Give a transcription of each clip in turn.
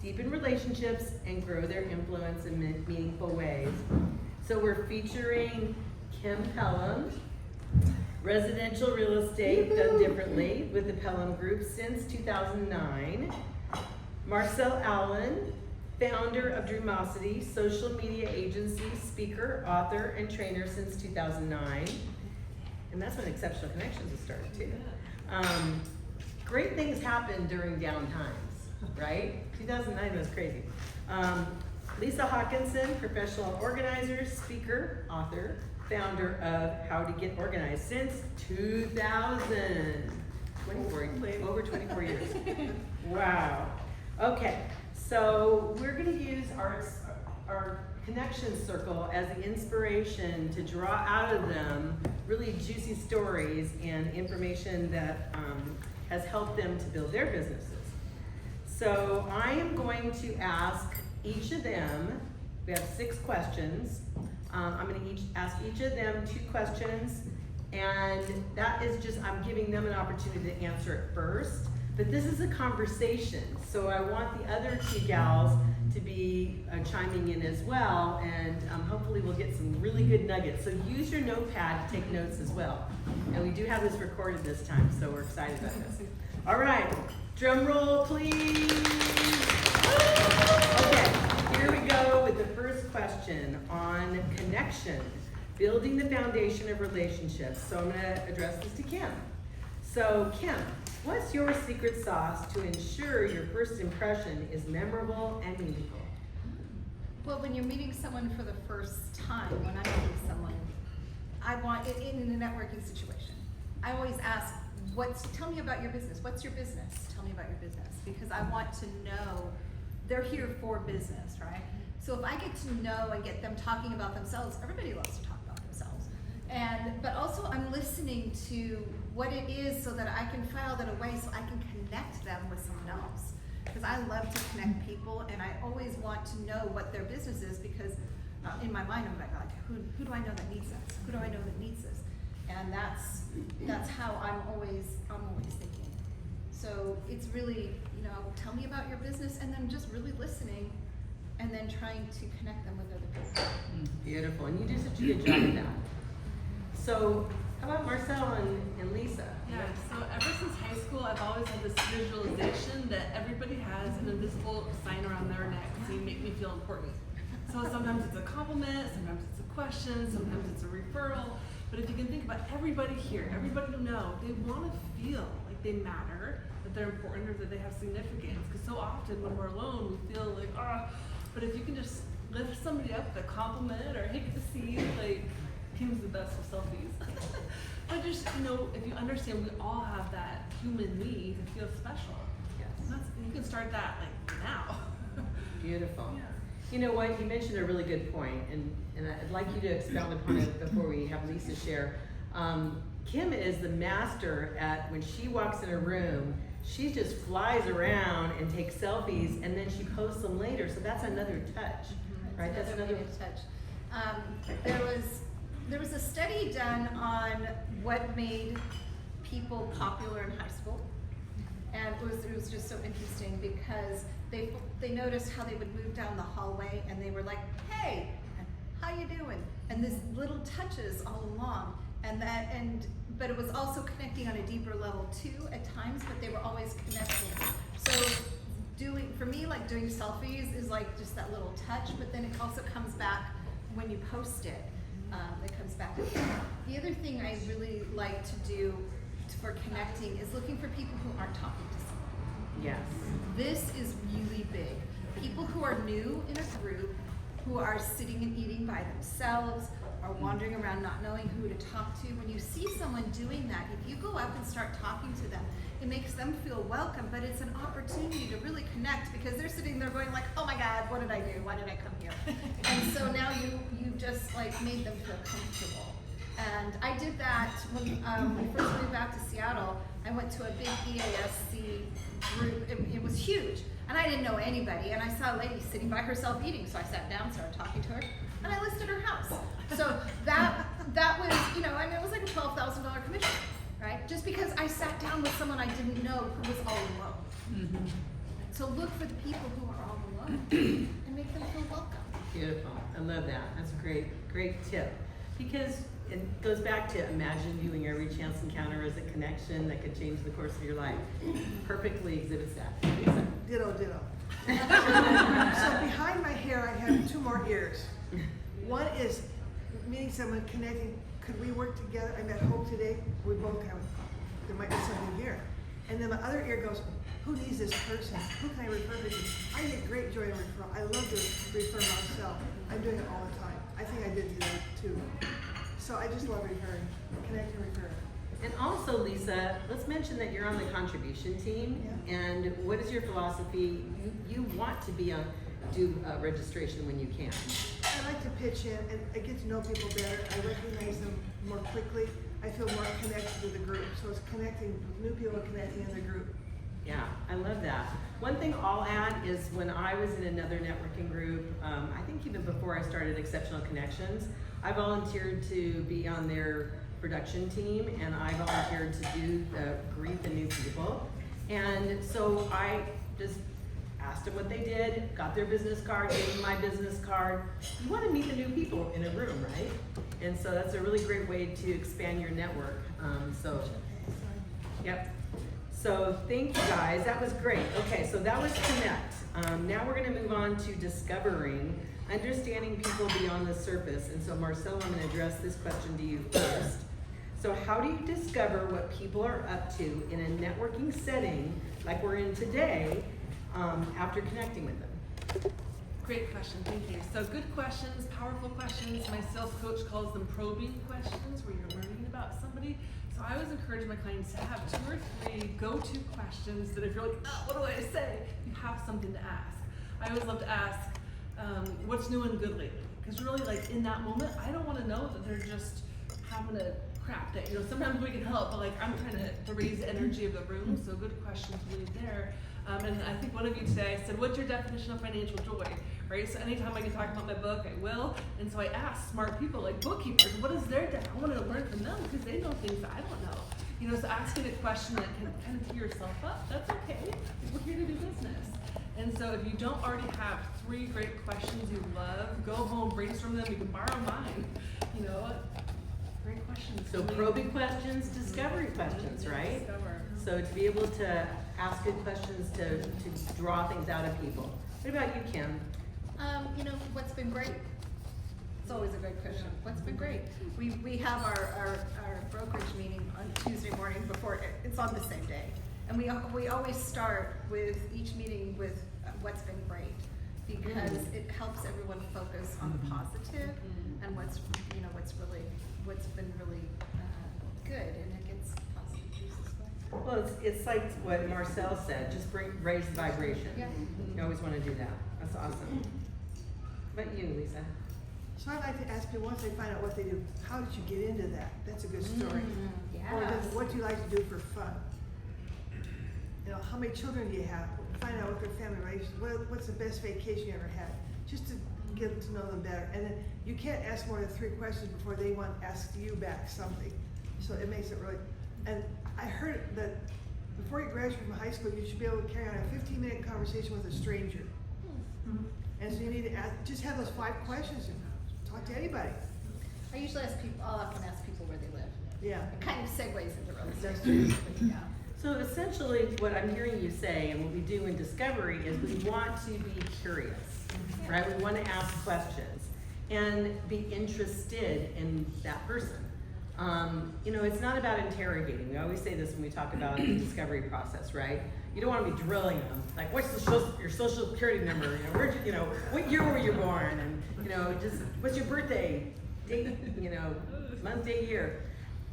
deepen relationships, and grow their influence in meaningful ways. So we're featuring Kim Pelham, residential real estate done differently with the Pelham Group since 2009. Marcelle Allen, founder of Dreamosity, social media agency, speaker, author, and trainer since 2009. And that's when Exceptional Connections was started too. Great things happen during down times, right? 2009 was crazy. Elisa Hawkinson, professional organizer, speaker, author, founder of How to Get Organized since 2000. Over 24 years. Wow. Okay, so we're going to use our connection circle as the inspiration to draw out of them really juicy stories and information that has helped them to build their businesses. So I am going to ask each of them, we have 6 questions. I'm going to ask each of them 2 questions, and that is just, I'm giving them an opportunity to answer it first. But this is a conversation, so I want the other 2 gals to be chiming in as well, and hopefully we'll get some really good nuggets. So use your notepad to take notes as well. And we do have this recorded this time, so we're excited about this. All right, drum roll please. Okay, here we go with the first question on connection, building the foundation of relationships. So I'm gonna address this to Kim. So Kim, what's your secret sauce to ensure your first impression is memorable and meaningful? Well, when you're meeting someone for the first time, when I'm meeting someone, I want it in a networking situation. I always ask, tell me about your business. What's your business? Tell me about your business, because I want to know they're here for business, right? So if I get to know and get them talking about themselves, everybody loves to talk about themselves. But also I'm listening to what it is so that I can file that away so I can connect them with someone else. Because I love to connect people, and I always want to know what their business is, because in my mind I'm like, who do I know that needs this? Who do I know that needs this? And that's how I'm always thinking. So it's really, tell me about your business, and then just really listening, and then trying to connect them with other people. Beautiful, and you do such a good job of that. So how about Marcelle and Lisa? Yeah, so ever since high school, I've always had this visualization that everybody has an invisible sign around their neck to make me feel important. So sometimes it's a compliment, sometimes it's a question, sometimes it's a referral. But if you can think about everybody here, everybody you know, they want to feel like they matter, that they're important, or that they have significance. Because so often when we're alone, we feel like, but if you can just lift somebody up with a compliment, or hey, good to see you, like, Kim's the best with selfies. But just, if you understand, we all have that human need to feel special. Yes. You can start that like now. Beautiful. Yeah. You know what, you mentioned a really good point, and I'd like you to expound upon it before we have Lisa share. Kim is the master at, when she walks in a room, she just flies around and takes selfies, and then she posts them later, so that's another touch, right? That's another touch. There was a study done on what made people popular in high school, and it was just so interesting, because they noticed how they would move down the hallway and they were like, hey, how you doing? And this little touches all along, but it was also connecting on a deeper level too at times, but they were always connecting. So for me, like doing selfies is like just that little touch, but then it also comes back when you post it. It comes back again. The other thing I really like to do for connecting is looking for people who aren't talking to someone. Yes. This is really big. People who are new in a group, who are sitting and eating by themselves, are wandering around not knowing who to talk to. When you see someone doing that, if you go up and start talking to them, it makes them feel welcome, but it's an opportunity to really connect, because they're sitting there going like, oh my God, what did I do? Why did I come here? And so now you just like made them feel comfortable. And I did that when we first moved back to Seattle. I went to a big EASC group. It was huge, and I didn't know anybody. And I saw a lady sitting by herself eating, so I sat down, started talking to her, and I listed her house. So that was, it was like a $12,000 commission, right? Just because I sat down with someone I didn't know who was all alone. So look for the people who are all alone and make them feel welcome. Beautiful. I love that. That's a great tip. Because it goes back to imagine viewing every chance encounter as a connection that could change the course of your life. Perfectly exhibits that. Lisa. Ditto, ditto. So behind my hair, I have 2 more ears. One is meeting someone, connecting. Could we work together? I met Hope today. We both have, there might be something here. And then my other ear goes, who needs this person? Who can I refer to? I get great joy in referral. I love to refer myself. I'm doing it all the time. I think I did today too. So I just love referring, connect and refer. And also, Lisa, let's mention that you're on the contribution team. Yeah. And what is your philosophy? You want to be on, do registration when you can. I like to pitch in and I get to know people better. I recognize them more quickly. I feel more connected to the group. So it's connecting with new people, connecting in the group. Yeah, I love that. One thing I'll add is when I was in another networking group, I think even before I started Exceptional Connections, I volunteered to be on their production team, and I volunteered to do greet the new people. And so I just asked them what they did, got their business card, gave them my business card. You want to meet the new people in a room, right? And so that's a really great way to expand your network. Yep. So thank you guys, that was great. Okay, so that was connect. Now we're gonna move on to discovering, understanding people beyond the surface. And so Marcelle, I'm gonna address this question to you first. So how do you discover what people are up to in a networking setting like we're in today after connecting with them? Great question, thank you. So good questions, powerful questions. My sales coach calls them probing questions, where you're learning about somebody. So I always encourage my clients to have 2 or 3 go-to questions that if you're like, oh, what do I say? You have something to ask. I always love to ask, what's new and good lately? Because really, like in that moment, I don't want to know that they're just having a crap day. You know, sometimes we can help, but like I'm trying to raise the energy of the room. So good questions really there. And I think one of you today said, what's your definition of financial joy? Right? So anytime I can talk about my book, I will. And so I ask smart people like bookkeepers, what is their debt? I want to learn from them because they know things that I don't know. You know, so asking a question that can kind of tee yourself up, that's okay. We're here to do business. And so if you don't already have 3 great questions you love, go home, brainstorm them. You can borrow mine. You know, great questions. So probing questions, discovery questions, right? Discover. So to be able to ask good questions to draw things out of people. What about you, Kim? You know, what's been great? It's always a great question. What's been great? We have our brokerage meeting on Tuesday morning before, it's on the same day. And we always start with each meeting with what's been great, because it helps everyone focus on the positive and what's been really good, and it gets positive juices. Well, it's like what Marcelle said, just raise the vibration. Yeah. You always want to do that. That's awesome. What about you, Lisa? So I like to ask people once they find out what they do, how did you get into that? That's a good story. Or just, what do you like to do for fun? You know, how many children do you have? Find out what their family raised. What's the best vacation you ever had? Just to get to know them better. And then you can't ask more than 3 questions before they want to ask you back something. So it makes it really. And I heard that before you graduate from high school, you should be able to carry on a 15-minute conversation with a stranger. And so you need to just have those 5 questions and talk to anybody. I usually ask people, I'll often ask people where they live. Yeah. It kind of segues into real estate. That's true. Yeah. So essentially, what I'm hearing you say, and what we do in discovery, is we want to be curious, right? We want to ask questions and be interested in that person. You know, it's not about interrogating. We always say this when we talk about the discovery process, right? You don't want to be drilling them. Like, what's your social security number? You know, where'd you know, what year were you born? And you know, just what's your birthday date? You know, month, day, year.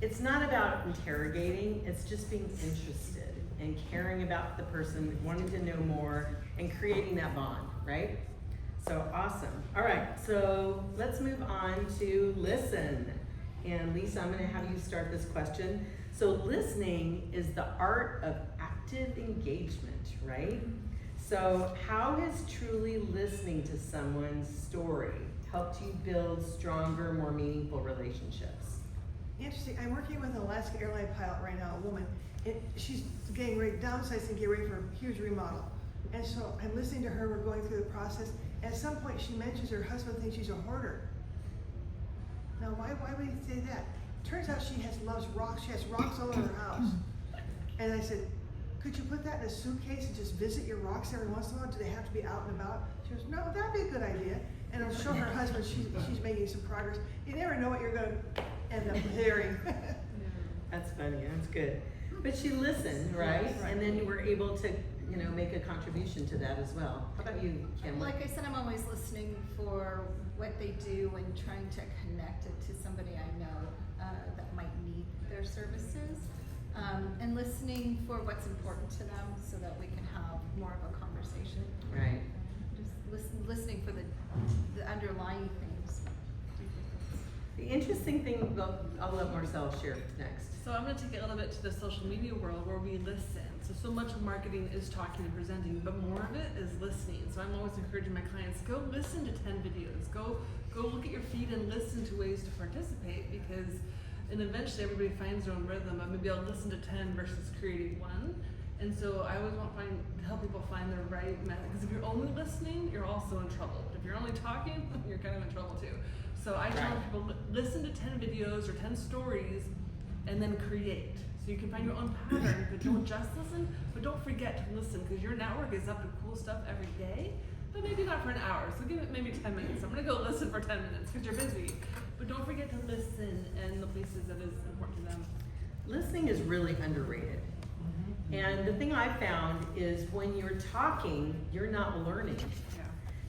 It's not about interrogating. It's just being interested and caring about the person, wanting to know more, and creating that bond, right? So awesome. All right, so let's move on to listen. And Lisa, I'm going to have you start this question. So listening is the art of active engagement, right? So how has truly listening to someone's story helped you build stronger, more meaningful relationships? Interesting. I'm working with an Alaska airline pilot right now, a woman. And she's getting ready, downsizing, getting ready for a huge remodel. And so I'm listening to her, we're going through the process. At some point she mentions her husband thinks she's a hoarder. Now why would he say that? Turns out she loves rocks. She has rocks all over her house. And I said, could you put that in a suitcase and just visit your rocks every once in a while? Do they have to be out and about? She goes, no, that'd be a good idea. And it'll show her husband she's making some progress. You never know what you're going to end up hearing. That's funny, that's good. But she listened, right? And then you were able to, make a contribution to that as well. How about you, Kim? Like I said, I'm always listening for what they do and trying to connect it to somebody I know that might need their services. And listening for what's important to them so that we can have more of a conversation. Right. Just listening for the underlying things. The interesting thing, I'll let Marcelle share next. So I'm going to take it a little bit to the social media world where we listen. So much of marketing is talking and presenting, but more of it is listening. So I'm always encouraging my clients, go listen to 10 videos. Go look at your feed and listen to ways to participate, and eventually everybody finds their own rhythm. Maybe I'll listen to 10 versus creating one. And so I always want to help people find their right method. Because if you're only listening, you're also in trouble. If you're only talking, you're kind of in trouble too. So I tell people, listen to 10 videos or 10 stories and then create. So you can find your own pattern, but don't just listen, but don't forget to listen, because your network is up to cool stuff every day, but maybe not for an hour. So give it maybe 10 minutes. I'm gonna go listen for 10 minutes because you're busy. But don't forget to listen in the places that is important to them. Listening is really underrated. And the thing I found is when you're talking, you're not learning. Yeah.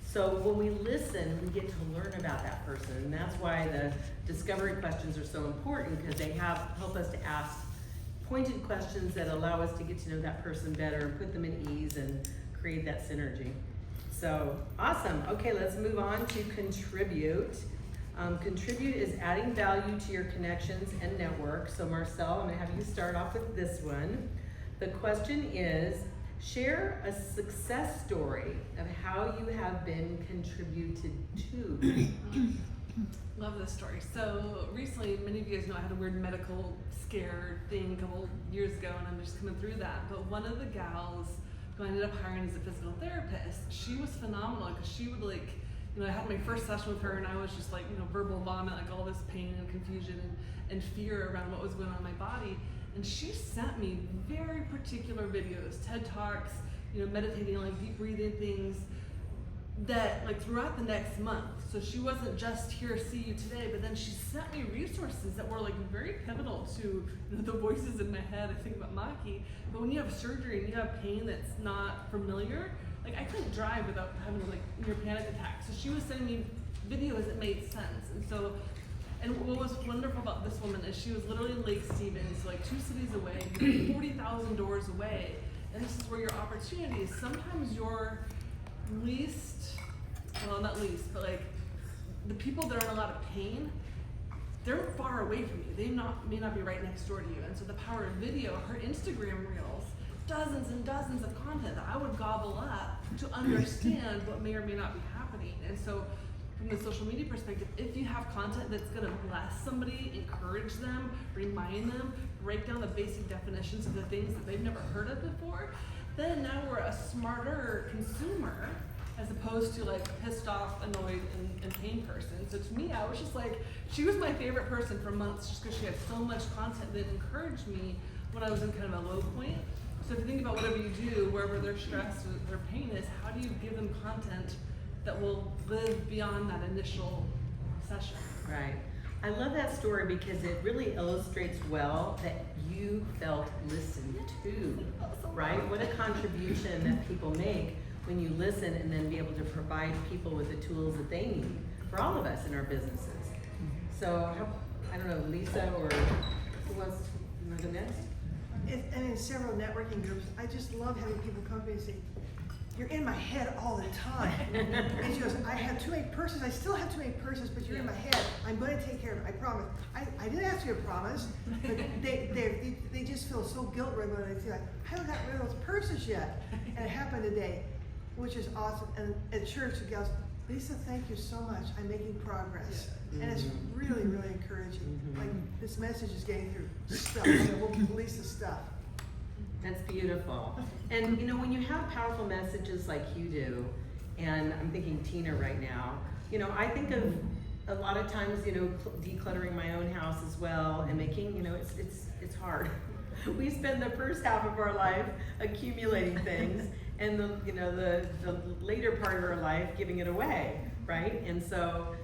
So when we listen, we get to learn about that person. And that's why the discovery questions are so important, because they help us to ask pointed questions that allow us to get to know that person better and put them at ease and create that synergy. So awesome. Okay, let's move on to contribute. Contribute is adding value to your connections and network. So Marcelle, I'm gonna have you start off with this one. The question is, share a success story of how you have been contributed to. Love this story. So recently, many of you guys know I had a weird medical scare thing a couple years ago, and I'm just coming through that. But one of the gals who I ended up hiring as a physical therapist, she was phenomenal, because she would I had my first session with her, and I was just verbal vomit, all this pain and confusion and fear around what was going on in my body. And she sent me very particular videos, TED Talks, meditating, deep breathing things that throughout the next month. So she wasn't just here, see you today, but then she sent me resources that were very pivotal to the voices in my head. I think about Maki, but when you have surgery and you have pain that's not familiar, I couldn't drive without having near panic attacks. So she was sending me videos that made sense. And what was wonderful about this woman is she was literally in Lake Stevens, 2 cities away, 40,000 doors away. And this is where your opportunity is. Sometimes your not least, but the people that are in a lot of pain, they're far away from you. They may not be right next door to you. And so the power of video, her Instagram reels, dozens and dozens of content that I would gobble up to understand what may or may not be happening. And so from the social media perspective, if you have content that's gonna bless somebody, encourage them, remind them, break down the basic definitions of the things that they've never heard of before, then now we're a smarter consumer as opposed to pissed off, annoyed, and pain person. So to me, I was just she was my favorite person for months, just because she had so much content that encouraged me when I was in kind of a low point. So if you think about whatever you do, wherever their stress or their pain is, how do you give them content that will live beyond that initial session? Right. I love that story because it really illustrates well that you felt listened to, right? What a contribution that people make when you listen and then be able to provide people with the tools that they need for all of us in our businesses. So, I don't know, Lisa or who wants to go next? And in several networking groups, I just love having people come to me and say, you're in my head all the time. And she goes, I have too many purses. I still have too many purses, but you're in my head. I'm going to take care of it. I promise. I didn't ask you to promise, but they just feel so guilt-ridden when they feel I haven't gotten rid of those purses yet. And it happened today, which is awesome. And at church, the gals, Lisa, thank you so much. I'm making progress. Yeah. And it's really, really encouraging. This message is getting through stuff. We'll release the stuff. That's beautiful. And you know, when you have powerful messages like you do, and I'm thinking Tina right now, you know, I think of a lot of times, you know, decluttering my own house as well, and making, you know, it's hard. We spend the first half of our life accumulating things, and the later part of our life giving it away, right? And so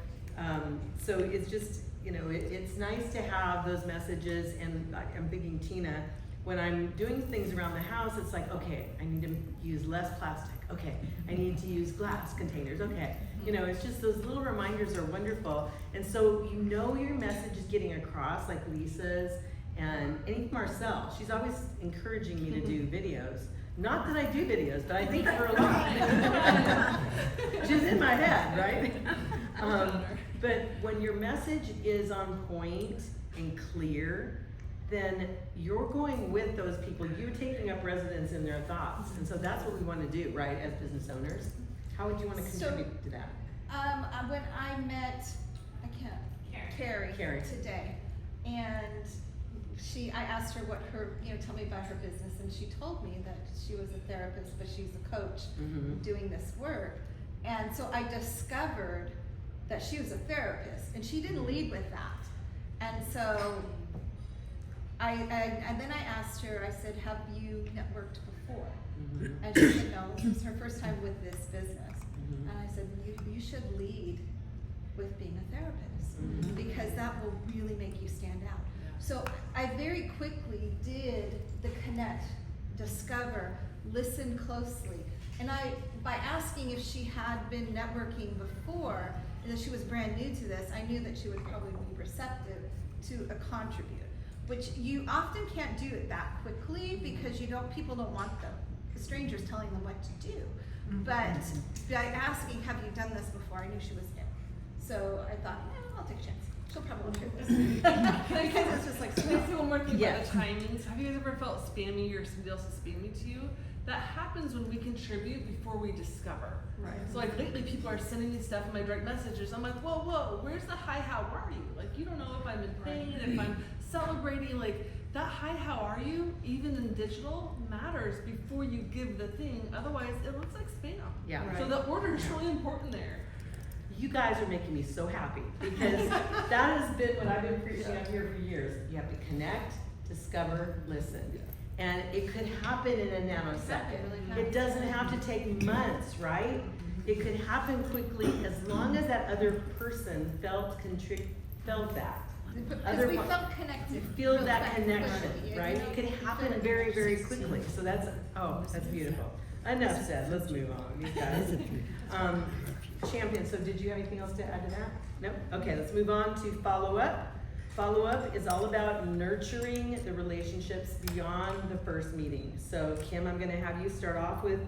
it's just, you know, it's nice to have those messages. And I'm thinking, Tina, when I'm doing things around the house, it's like, okay, I need to use less plastic. Okay, I need to use glass containers. Okay, you know, it's just those little reminders are wonderful. And so you know your message is getting across, like Lisa's, and even Marcelle. She's always encouraging me to do videos. Not that I do videos, but I think her a lot. She's in my head, right? But when your message is on point and clear, then you're going with those people. You're taking up residence in their thoughts. And so that's what we want to do, right, as business owners. How would you want to contribute to that? When I met, Carrie today, and I asked her what her, tell me about her business, and she told me that she was a therapist, but she's a coach doing this work. And so I discovered that she was a therapist, and she didn't lead with that. And so and then I asked her, I said, have you networked before? And she said, no, this was her first time with this business. And I said, you should lead with being a therapist, because that will really make you stand out. So I very quickly did the connect, discover, listen closely. And by asking if she had been networking before, and that she was brand new to this, I knew that she would probably be receptive to a contribute, which you often can't do it that quickly, because people don't want the strangers telling them what to do. But by asking, have you done this before, I knew she was new. So I thought, I'll take a chance. She'll probably do this. Because it's just like, Can I say one more thing Yeah. about the timings? Have you guys ever felt spammy or somebody else is spammy to you? That happens when we contribute before we discover. Right. So like lately people are sending me stuff in my direct messages. I'm like, whoa, where's the hi, how are you? Like, you don't know if I'm in pain, if I'm celebrating, like that hi, how are you, even in digital, matters before you give the thing. Otherwise it looks like spam. Yeah. So the order is really important there. You guys are making me so happy, because that has been what I've been preaching up here for years. You have to connect, discover, listen. And it could happen in a nanosecond. It doesn't have to take months, right? It could happen quickly, as long as that other person felt that. because we felt connected. You feel really that quickly, connection, right? It could happen very, very quickly. So that's beautiful. Enough said, let's move on, you guys. Champion, so did you have anything else to add to that? No? Okay, let's move on to follow-up. Follow-up is all about nurturing the relationships beyond the first meeting. So Kim, I'm gonna have you start off with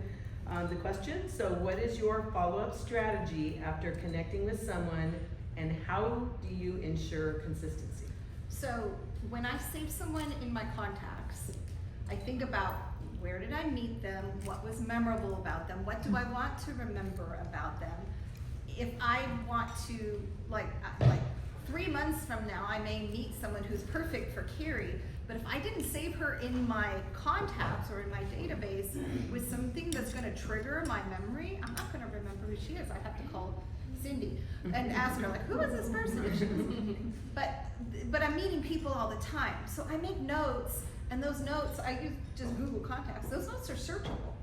the question. So what is your follow-up strategy after connecting with someone, and how do you ensure consistency? So when I save someone in my contacts, I think about, where did I meet them? What was memorable about them? What do I want to remember about them? If I want to, like 3 months from now, I may meet someone who's perfect for Carrie, but if I didn't save her in my contacts or in my database with something that's gonna trigger my memory, I'm not gonna remember who she is. I have to call Cyndi and ask her, like, who is this person? But I'm meeting people all the time. So I make notes, and those notes, I use just Google Contacts. Those notes are searchable.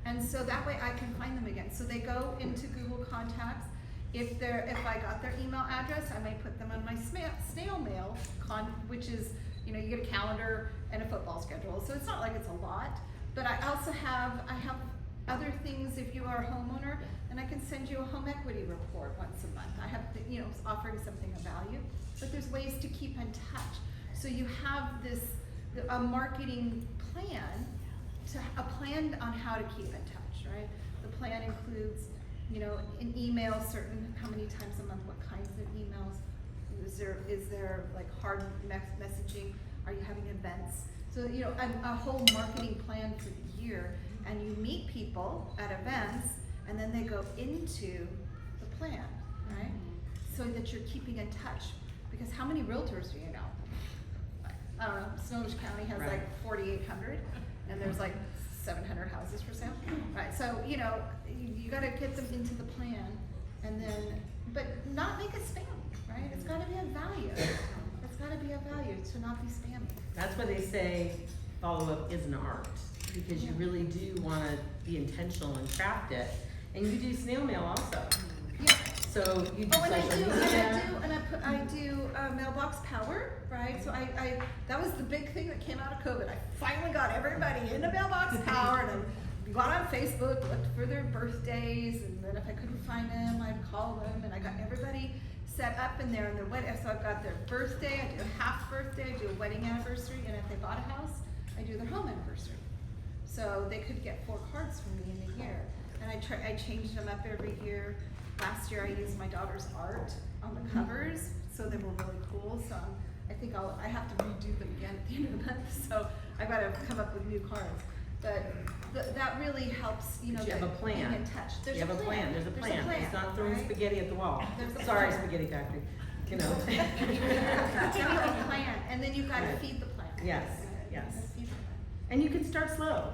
And so that way I can find them again. So they go into Google Contacts. If I got their email address, I may put them on my snail mail, which is, you get a calendar and a football schedule. So it's not like it's a lot, but I also have other things. If you are a homeowner, and I can send you a home equity report once a month. I have, offering something of value, but there's ways to keep in touch. So you have a marketing plan, a plan on how to keep in touch, right? The plan includes, an email, how many times a month, what kinds of emails, is there like hard messaging, are you having events? So, a whole marketing plan for the year, and you meet people at events, and then they go into the plan, right? So that you're keeping in touch, because how many realtors do you know? I don't know, Snohomish County has like 4,800. and there's like 700 houses for sale, right? So, you know, you gotta get them into the plan, and then, but not make it spammy, right? It's gotta be a value. It's gotta be a value to not be spammy. That's why they say follow-up is an art, because you really do wanna be intentional and craft it. And you do snail mail also. Yeah. So you do Oh, and social media. I do mailbox power, right? So I that was the big thing that came out of COVID. I finally got everybody into mailbox power, and I got on Facebook, looked for their birthdays, and then if I couldn't find them, I'd call them, and I got everybody set up in there. And their wedding, so I've got their birthday, I do a half birthday, I do a wedding anniversary, and if they bought a house, I do their home anniversary. So they could get 4 cards from me in a year, and I changed them up every year. Last year I used my daughter's art on the covers, so they were really cool. So I think I have to redo them again at the end of the month. So I've got to come up with new cards. But that really helps, you know, But you have a plan. being in touch. There's You have a plan, there's a plan. It's not throwing right? spaghetti at the wall. There's a Sorry, plan. spaghetti factory, you know. You have a plan, and then you've got to Right. feed the plan. Yes, You yes. gotta feed the plan. And you can start slow.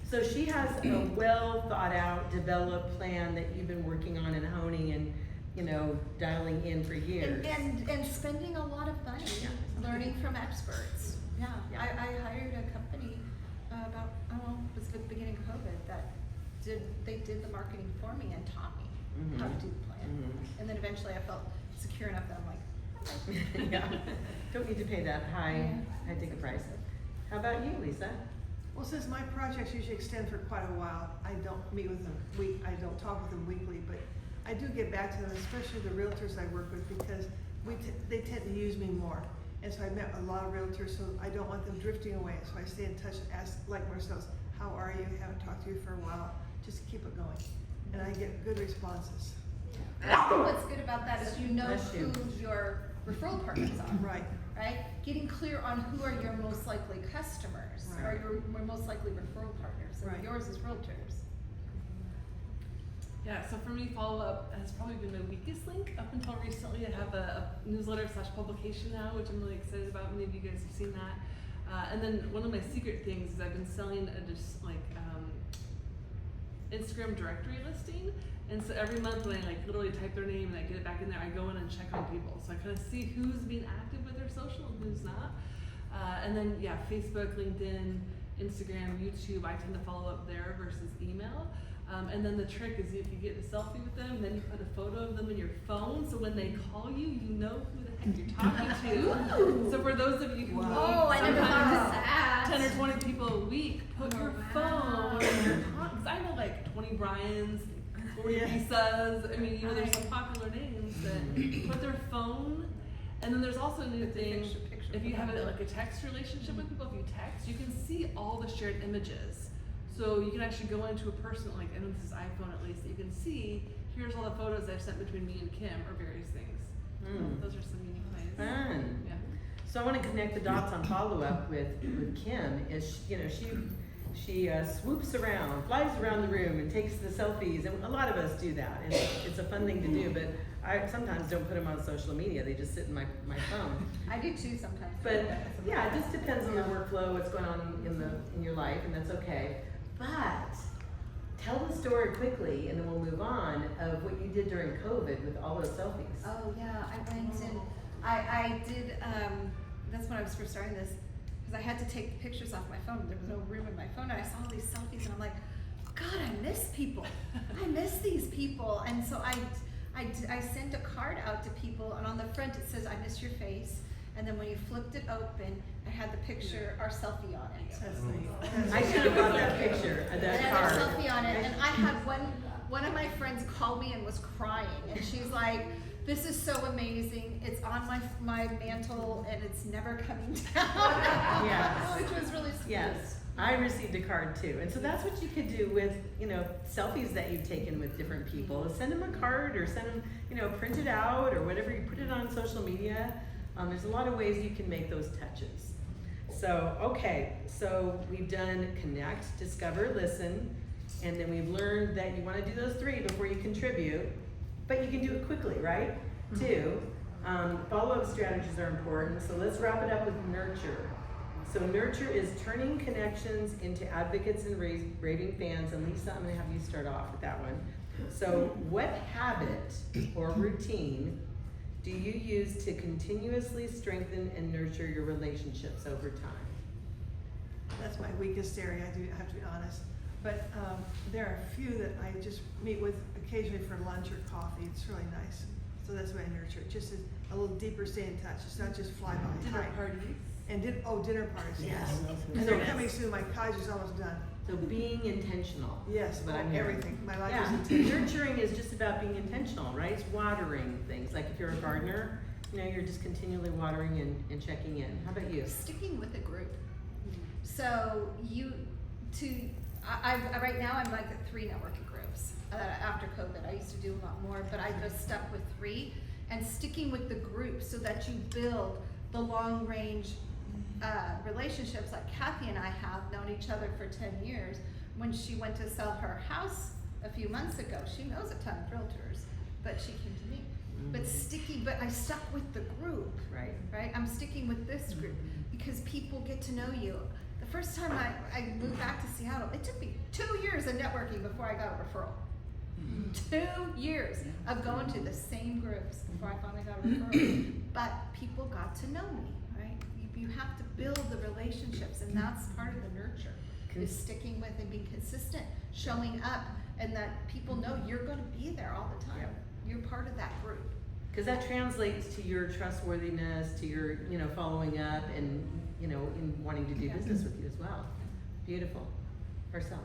So she has a well thought out, developed plan that you've been working on and honing and, you know, dialing in for years. And spending a lot of money, Yeah. learning from experts. Yeah, Yeah. I hired a company about, I don't know, it was at the beginning of COVID that they did the marketing for me and taught me how to do the plan. Mhm. And then eventually I felt secure enough that I'm like, okay. Yeah, don't need to pay that high ticket price. How about you, Lisa? Well, since my projects usually extend for quite a while, I don't meet with them I don't talk with them weekly, but I do get back to them, especially the realtors I work with, because they tend to use me more. And so I met a lot of realtors, so I don't want them drifting away. So I stay in touch, ask like Marcelle's, how are you? Haven't talked to you for a while. Just keep it going. And I get good responses. I think what's good about that is you know Bless you. who your referral partners are. Right. Right? Getting clear on who are your most likely customers, Right. or your most likely referral partners, and Right. yours is realtors. Yeah, so for me, follow-up has probably been my weakest link up until recently. I have a newsletter / publication now, which I'm really excited about. Many of you guys have seen that. And then one of my secret things is I've been selling Instagram directory listing. And so every month when I literally type their name and I get it back in there, I go in and check on people. So I kind of see who's being active with their social and who's not. And then Facebook, LinkedIn, Instagram, YouTube, I tend to follow up there versus email. And then the trick is if you get a selfie with them, then you put a photo of them in your phone, so when they call you, you know who the heck you're talking to. So for those of you who meet Oh, I never thought of sometimes that. 10 or 20 people a week, put your phone in your pocket. 'Cause I know 20 Brians, 40 Yeah. Lisas. I mean, there's some popular names that put their phone. And then there's also a new thing. Picture If you of have them. a text relationship with people, if you text, you can see all the shared images. So you can actually go into a person, I know this is iPhone at least, that you can see, here's all the photos I've sent between me and Kim, or various things. Those are some unique ways. Fun. Yeah. So I want to connect the dots on follow-up with Kim. Is she swoops around, flies around the room, and takes the selfies, and a lot of us do that. And it's a fun thing to do, but I sometimes don't put them on social media. They just sit in my phone. I do too sometimes. But yeah, it just depends on the workflow, what's going on in your life, and that's okay. But tell the story quickly, and then we'll move on, of what you did during COVID with all those selfies. Oh yeah, I went and I did. That's when I was first starting this, because I had to take the pictures off my phone. There was no room in my phone, and I saw all these selfies, and I'm like, God, I miss people. I miss these people, and so I sent a card out to people, and on the front it says, "I miss your face." And then when you flipped it open, I had the picture, our selfie on it. That's nice. I should have brought that picture, And that I had card. a selfie on it, and I had one of my friends called me and was crying, and she's like, "This is so amazing. It's on my mantle, and it's never coming down." Yes. Which was really sweet. Yes, I received a card too. And so that's what you could do with, selfies that you've taken with different people. Is send them a card, or send them, print it out, or whatever. You put it on social media. There's a lot of ways you can make those touches. So, okay, so we've done connect, discover, listen, and then we've learned that you want to do those 3 before you contribute, but you can do it quickly, right? 2, follow-up strategies are important. So let's wrap it up with nurture. So nurture is turning connections into advocates and raving fans. And Lisa, I'm gonna have you start off with that one. So what habit or routine do you use to continuously strengthen and nurture your relationships over time? That's my weakest area, I do have to be honest. But there are a few that I just meet with occasionally for lunch or coffee. It's really nice. So that's why I nurture it. Just a little deeper stay in touch. It's not just fly by. Dinner parties. And dinner parties, yes. Yes. And they're coming soon. My college is almost done. So being intentional. Yes, But I'm hearing. everything. My life Yeah, is intentional. nurturing is just about being intentional, right? It's watering things. Like if you're a gardener, you know, you're just continually watering and checking in. How about you? Sticking with the group. So right now I'm like at 3 networking groups. After COVID, I used to do a lot more, but I just stuck with 3 and sticking with the group so that you build the long range relationships like Kathy and I have known each other for 10 years. When she went to sell her house a few months ago, she knows a ton of realtors, but she came to me. But I stuck with the group, right? I'm sticking with this group because people get to know you. The first time I moved back to Seattle, it took me 2 years of networking before I got a referral. 2 years of going to the same groups before I finally got a referral. But people got to know me, right? You have to build the relationships, and that's part of the nurture. Is sticking with and being consistent, showing up, and that people know you're going to be there all the time. Yep. You're part of that group. Because that translates to your trustworthiness, to your, you know, following up and, you know, in wanting to do business with you as well. Beautiful. Marcelle.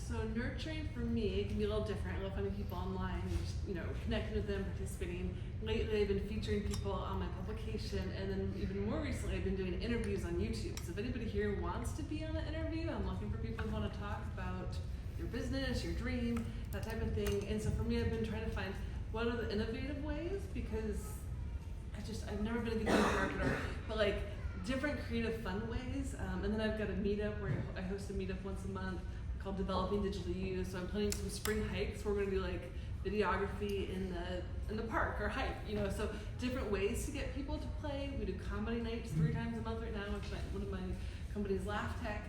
So nurturing for me can be a little different. I love finding people online, and just, you know, connecting with them, participating. Lately I've been featuring people on my publication, and then even more recently I've been doing interviews on YouTube. So if anybody here wants to be on an interview, I'm looking for people who want to talk about your business, your dream, that type of thing. And so for me, I've been trying to find what are the innovative ways, because I've never been a good marketer, but like different creative fun ways. And then I've got a meetup where I host a meetup once a month called Developing Digital You. So I'm planning some spring hikes where we're gonna do like videography in the park or hike, you know, so different ways to get people to play. We do comedy nights 3 times a month right now, which one of my companies, Laugh Tech.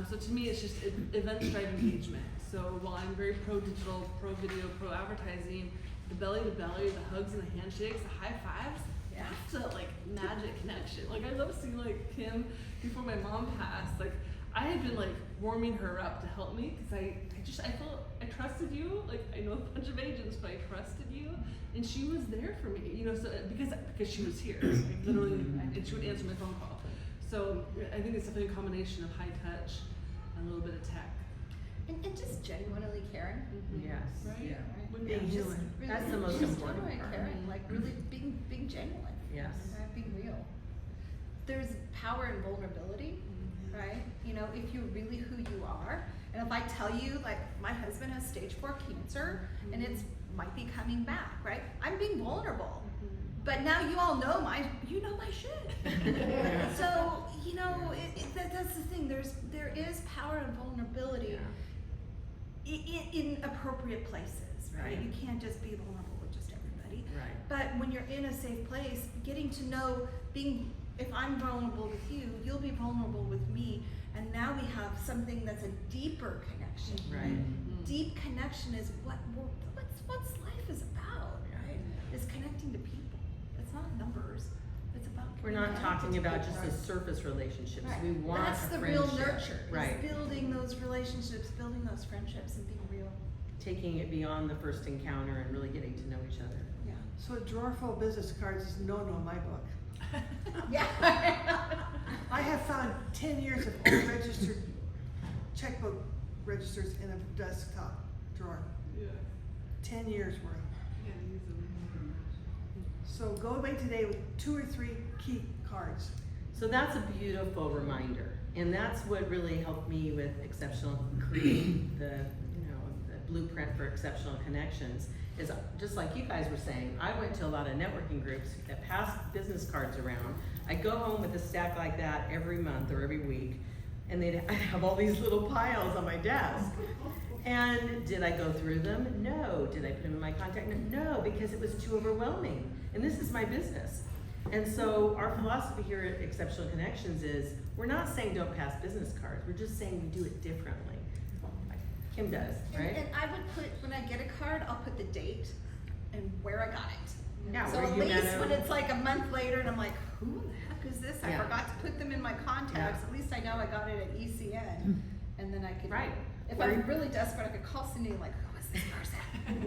So to me, it's just events drive engagement. So while I'm very pro digital, pro video, pro advertising, the belly to belly, the hugs and the handshakes, the high fives, that's a like magic connection. Like I love seeing like Kim before my mom passed. Like I had been like warming her up to help me because I felt I trusted you. Like I know a bunch of agents, but I trusted you, and she was there for me. You know, so because she was here, like literally, and she would answer my phone call. So I think it's definitely a combination of high touch and a little bit of tech. And just genuinely caring. Yes. Right? Yeah. Right. Being Just human. really That's the most just important genuine part. caring, like really being genuine. Yes. Right? Being real. There's power in vulnerability, right? You know, if you're really who you are, and if I tell you, like, my husband has stage 4 cancer, and it's might be coming back, right? I'm being vulnerable. But now you all know my shit. So, you know, that's the thing. There is power in vulnerability in appropriate places, right? You can't just be vulnerable with just everybody. Right. But when you're in a safe place, getting to know, if I'm vulnerable with you, you'll be vulnerable with me, and now we have something that's a deeper connection. Right. Deep connection is what's life is about, right? Is connecting to people. It's not numbers. It's about We're not connecting talking to about people. just the surface relationships. Right. We want That's a the real friendship. nurture. Right. Is building those relationships, building those friendships, and being real. Taking it beyond the first encounter and really getting to know each other. Yeah. So a drawer full of business cards is no-no in my book. Yeah. I have found 10 years of old registered checkbook registers in a desktop drawer. Yeah. 10 years worth. Yeah, use them. So go away today with 2 or 3 key cards. So that's a beautiful reminder, and that's what really helped me with exceptional creating the blueprint for exceptional connections. Is just like you guys were saying, I went to a lot of networking groups that passed business cards around. I'd go home with a stack like that every month or every week, and I'd have all these little piles on my desk. And did I go through them? No. Did I put them in my contact? No, because it was too overwhelming. And this is my business. And so our philosophy here at Exceptional Connections is, we're not saying don't pass business cards, we're just saying we do it differently. Like Kim does, right? And I would put, when I get a card, I'll put the date and where I got it. Yeah, So where at you least met 'em. when it's like a month later and I'm like, who the heck is this? I Yeah. forgot to put them in my contacts. Yeah. At least I know I got it at ECN. And then I could, Right. if Where- I'm really desperate, I could call Cyndi like, who is this person?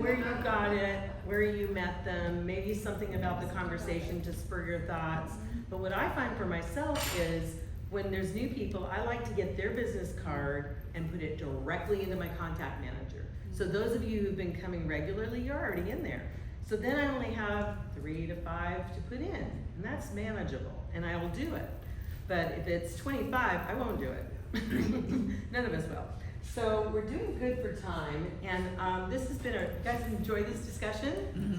Where you got it, where you met them, maybe something about the conversation to spur your thoughts. But what I find for myself is, when there's new people, I like to get their business card and put it directly into my contact manager. So those of you who've been coming regularly, you're already in there. So then I only have 3 to 5 to put in, and that's manageable, and I will do it. But if it's 25, I won't do it. None of us will. So we're doing good for time, and this has been you guys enjoy this discussion?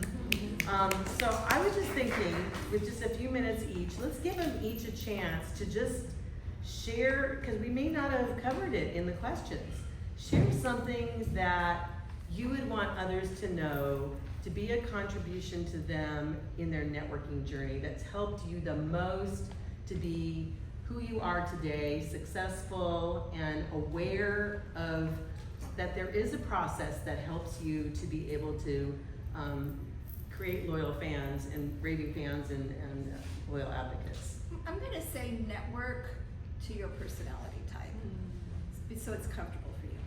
So I was just thinking, with just a few minutes each, let's give them each a chance to just share, because we may not have covered it in the questions. Share something that you would want others to know to be a contribution to them in their networking journey that's helped you the most to be who you are today, successful and aware of that there is a process that helps you to be able to create loyal fans and raving fans and loyal advocates. I'm gonna say network to your personality type, so it's comfortable for you.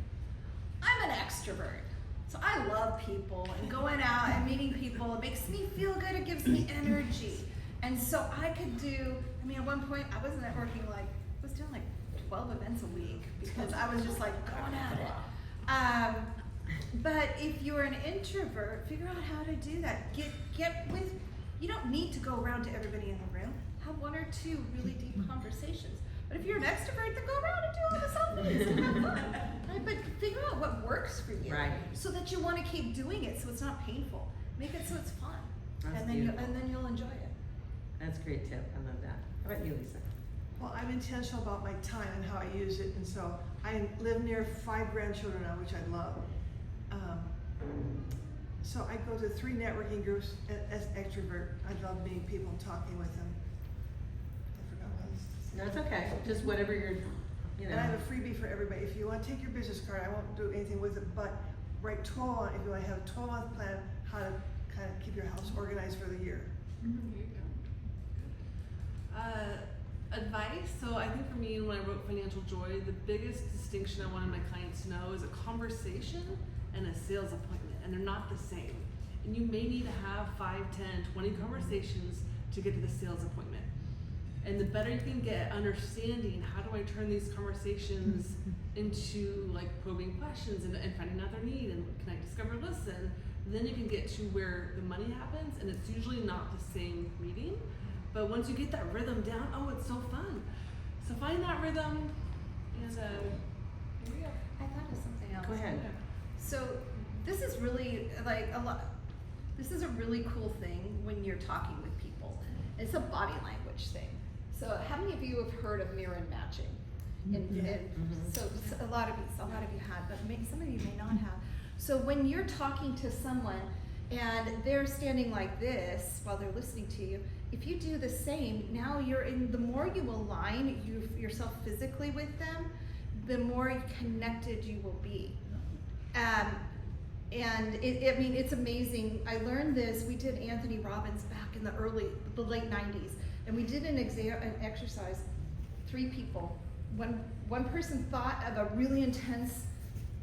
I'm an extrovert, so I love people and going out and meeting people. It makes me feel good, it gives me energy. And so I could do, I mean, at one point I was networking I was doing 12 events a week because I was just going at it. But if you're an introvert, figure out how to do that. Get with, you don't need to go around to everybody in the room. Have 1 or 2 really deep conversations. But if you're an extrovert, then go around and do all the selfies and have fun. Right? But figure out what works for you, Right. so that you want to keep doing it, so it's not painful. Make it so it's fun, That's and then you'll enjoy it. That's a great tip. I love that. How about you, Lisa? Well, I'm intentional about my time and how I use it, and so I live near 5 grandchildren now, which I love. So I go to 3 networking groups as extrovert. I love meeting people and talking with them. I forgot what I was to say. No, it's okay. Just whatever you're, And I have a freebie for everybody. If you want to take your business card, I won't do anything with it, but write 12 on, if you want to have a 12-month plan, how to kind of keep your house organized for the year. Advice. So I think for me, when I wrote Financial Joy, the biggest distinction I wanted my clients to know is a conversation and a sales appointment, and they're not the same. And you may need to have 5, 10, 20 conversations to get to the sales appointment. And the better you can get understanding, how do I turn these conversations into probing questions and finding out their need, and can I discover listen, then you can get to where the money happens, and it's usually not the same meeting. But once you get that rhythm down, oh, it's so fun. So find that rhythm, and here we go. I thought of something else. Go ahead. So this is really this is a really cool thing when you're talking with people. It's a body language thing. So how many of you have heard of mirror matching? So a lot of you have, but some of you may not have. So when you're talking to someone and they're standing like this while they're listening to you, if you do the same, now the more you align yourself physically with them, the more connected you will be. And it's amazing. I learned this, we did Anthony Robbins back in the late 90s, and we did an exercise, 3 people. One person thought of a really intense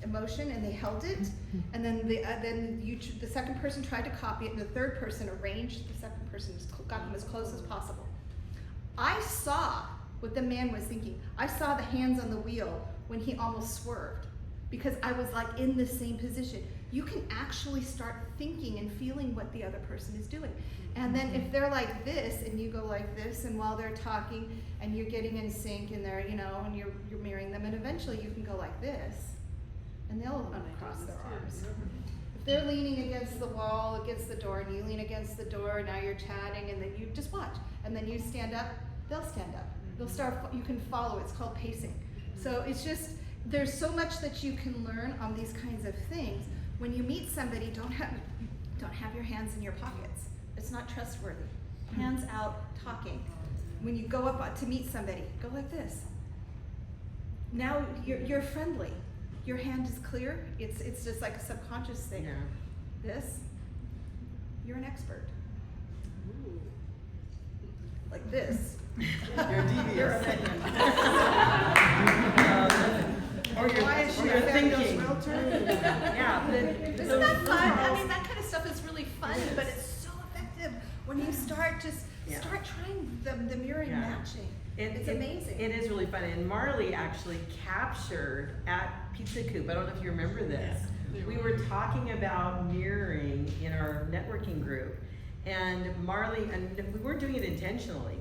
emotion and they held it, and then the second person tried to copy it, and the third person arranged the second person, got them as close as possible. I saw what the man was thinking. I saw the hands on the wheel when he almost swerved, because I was in the same position. You can actually start thinking and feeling what the other person is doing. And then if they're like this and you go like this, and while they're talking and you're getting in sync and they're, and you're mirroring them, and eventually you can go like this, and they'll uncross their arms. If they're leaning against the wall, against the door, and you lean against the door, now you're chatting, and then you just watch. And then you stand up, they'll stand up. They'll start, you can follow, it's called pacing. So it's just, there's so much that you can learn on these kinds of things. When you meet somebody, don't have your hands in your pockets. It's not trustworthy. hands out, talking. When you go up to meet somebody, go like this. Now you're friendly. Your hand is clear. It's just like a subconscious thing. Yeah. This, you're an expert. Like this. You're devious. You're Or Why is she you're a fabulous thinking. realtor? Yeah. Isn't that fun? I mean, that kind of stuff is really fun, but it's so effective when you start Yeah. trying the mirroring Yeah. matching. It's amazing. It is really fun. And Marley actually captured at Pizza Coop. I don't know if you remember this. We were talking about mirroring in our networking group, and Marley, and we weren't doing it intentionally.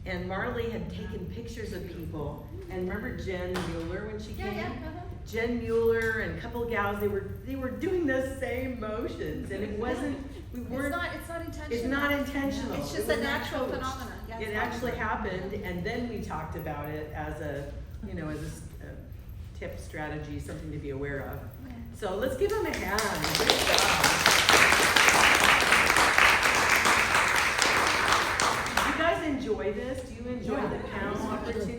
And Marley had taken pictures of people. And remember Jen Mueller when she came? Jen Mueller and a couple of gals. They were doing the same motions, and it wasn't. We weren't. It's not intentional. It's not intentional. It's just It was a natural coached. phenomenon. Yeah, It it's actually natural. happened, and then we talked about it as a tip strategy, something to be aware of. Yeah. So let's give them a hand. Good job. Do you guys enjoy this? Do you enjoy the panel opportunity?